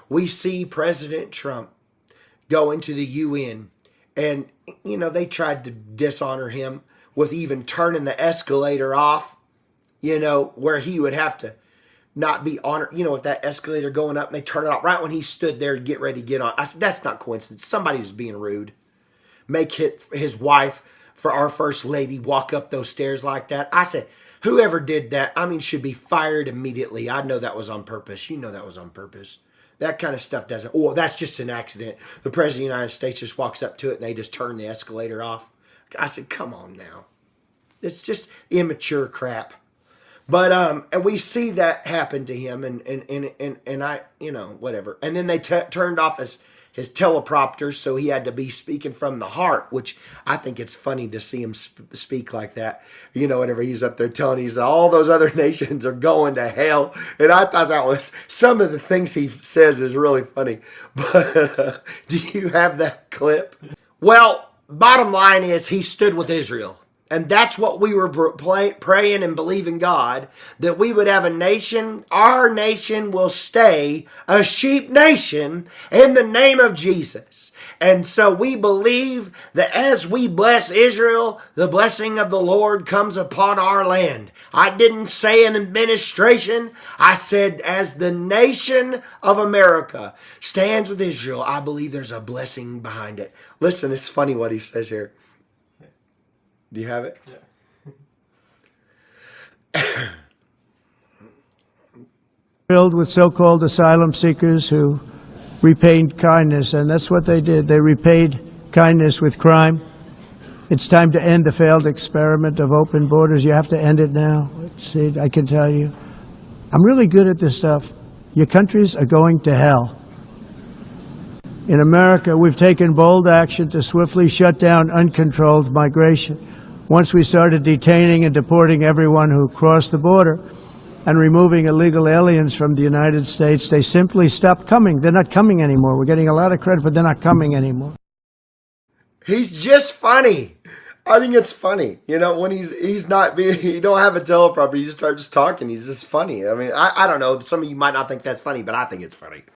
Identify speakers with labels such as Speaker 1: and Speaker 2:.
Speaker 1: we see President Trump go into the UN, and they tried to dishonor him with even turning the escalator off, where he would have to not be honored, with that escalator going up, and they turn it off right when he stood there to get ready to get on. I said, that's not coincidence. Somebody's being rude. Make his wife, for our first lady, walk up those stairs like that. I said, whoever did that, should be fired immediately. I know that was on purpose. That was on purpose. That kind of stuff doesn't, that's just an accident. The President of the United States just walks up to it and they just turn the escalator off. I said, come on now. It's just immature crap. But and we see that happen to him, and I, whatever. And then they turned off his teleprompter, so he had to be speaking from the heart, which I think it's funny to see him speak like that. Whenever he's up there telling he's all those other nations are going to hell, and I thought that was some of the things he says is really funny. But do you have that clip? Well, bottom line is he stood with Israel. And that's what we were praying and believing God, that we would have a nation. Our nation will stay a sheep nation in the name of Jesus. And so we believe that as we bless Israel, the blessing of the Lord comes upon our land. I didn't say an administration. I said as the nation of America stands with Israel, I believe there's a blessing behind it. Listen, it's funny what he says here. Do you have it?
Speaker 2: Yeah. Filled with so-called asylum seekers who repaid kindness, and that's what they did. They repaid kindness with crime. It's time to end the failed experiment of open borders. You have to end it now. See, I can tell you. I'm really good at this stuff. Your countries are going to hell. In America, we've taken bold action to swiftly shut down uncontrolled migration. Once we started detaining and deporting everyone who crossed the border and removing illegal aliens from the United States, they simply stopped coming. They're not coming anymore. We're getting a lot of credit, but they're not coming anymore.
Speaker 1: He's just funny. I think it's funny. When he's not being, you don't have a teleprompter, you just start just talking. He's just funny. I don't know. Some of you might not think that's funny, but I think it's funny.